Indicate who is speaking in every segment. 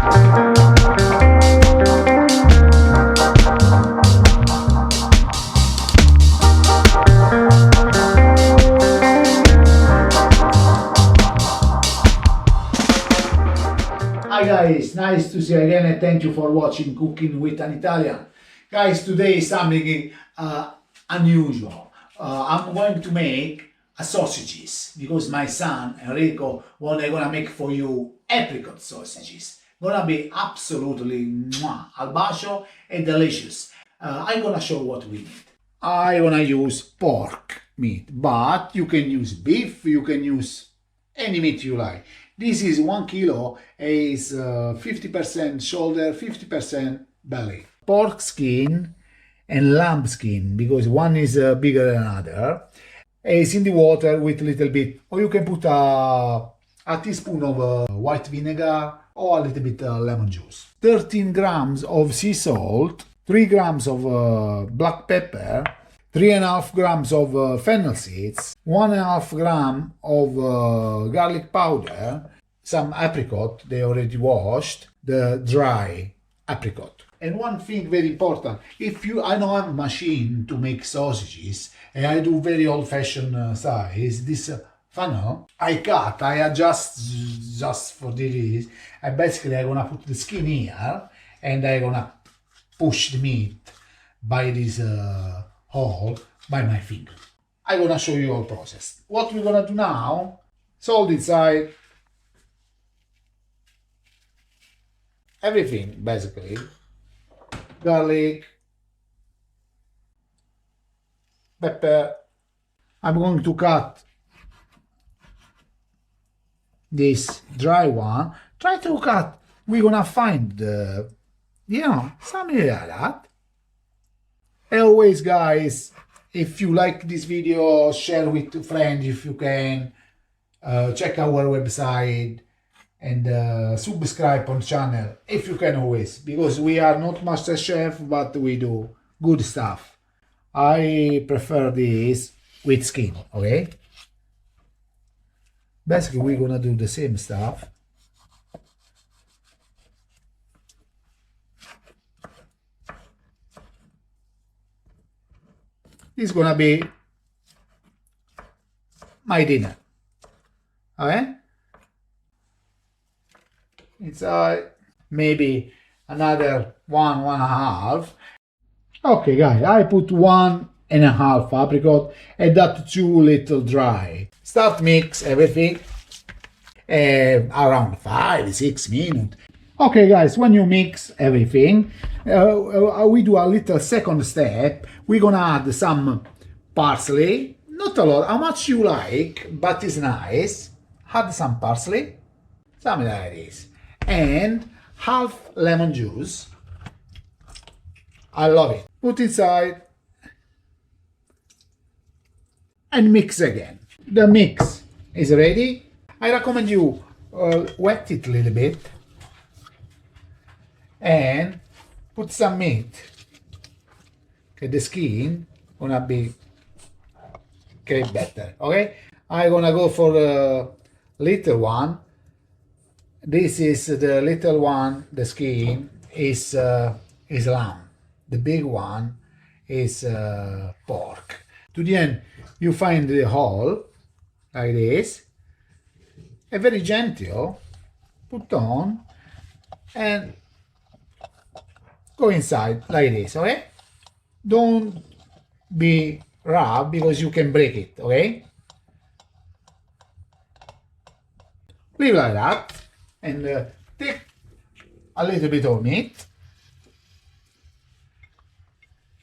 Speaker 1: Hi guys, nice to see you again and thank you for watching Cooking with an Italian. Guys, today is something unusual. I'm going to make sausages because my son Enrico gonna make for you apricot sausages. Gonna be absolutely al bacio and delicious. I'm gonna show what we need. I'm gonna use pork meat, but you can use beef, you can use any meat you like. This is 1 kilo, is 50% shoulder, 50% belly. Pork skin and lamb skin, because one is bigger than another, is in the water with a little bit, or you can put a teaspoon of white vinegar or a little bit lemon juice. 13 grams of sea salt, 3 grams of black pepper, 3.5 grams of fennel seeds, 1.5 gram of garlic powder, some apricot, they already washed, the dry apricot. And one thing very important, I know I have a machine to make sausages, and I do very old-fashioned size, this funnel, I adjust just for this, and basically I'm gonna put the skin here, and I'm gonna push the meat by this hole by my finger. I'm gonna show you all process. What we're gonna do now, salt inside, everything basically, garlic, pepper. I'm going to cut this dry one. Try to cut, we're gonna find something like that. And always guys, if you like this video, share with friends if you can, check our website and subscribe on channel if you can always, because we are not master chef but we do good stuff. I prefer this with skin, okay? Basically we're gonna do the same stuff. It's gonna be my dinner, okay? Inside maybe another 1.5. Okay guys, I put 1.5 apricot and that 2 little dry. Start mix everything around 5-6 minutes. Okay guys, when you mix everything, we do a little second step. We're gonna add some parsley, not a lot, how much you like, but it's nice. Add some parsley, something like this, and half lemon juice. I love it. Put inside and mix again. The mix is ready. I recommend you wet it a little bit and put some meat. Okay, the skin gonna be better. Okay, I'm gonna go for the little one. This is the little one. The skin is lamb. The big one is pork. To the end, you find the hole like this. A very gentle. Put on and go inside like this. Okay. Don't be rough because you can break it. Okay. Leave like that. And take a little bit of meat,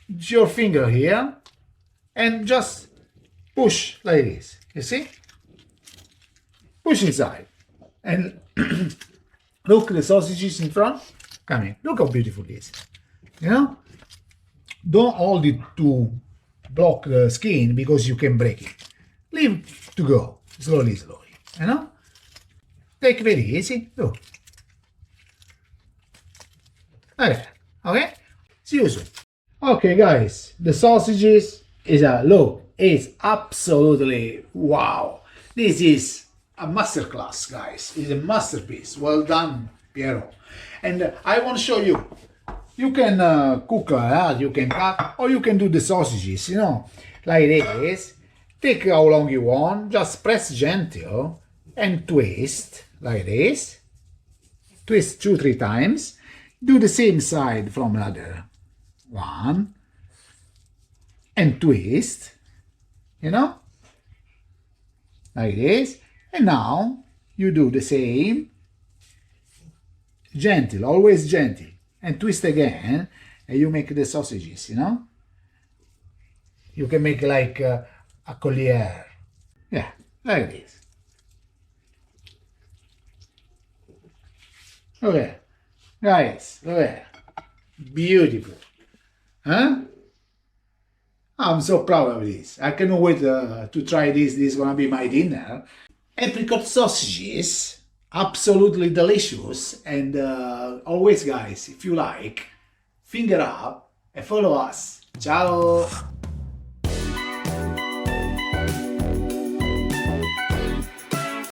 Speaker 1: your finger here, and just push like this, you see? Push inside. And look, the sausages in front, come in, look how beautiful it is, you know? Don't hold it to block the skin because you can break it. Leave it to go, slowly, you know? Take very easy, look. Okay, okay? See you soon. Okay guys, the sausages is look, it's absolutely wow. This is a masterclass guys, it's a masterpiece. Well done Piero. And I want to show you. You can cook, you can cut, or you can do the sausages, you know, like this. Take how long you want, just press gentle and twist, like this. Twist 2-3 times. Do the same side from another one. And twist, you know, like this. And now you do the same. Gentle, always gentle. And twist again, and you make the sausages, you know? You can make like a collier. Yeah, like this. Okay, guys, look at that. Beautiful. Huh? I'm so proud of this. I cannot wait to try this. This is gonna be my dinner. Apricot sausages. Absolutely delicious, and always guys, if you like, finger up and follow us. Ciao!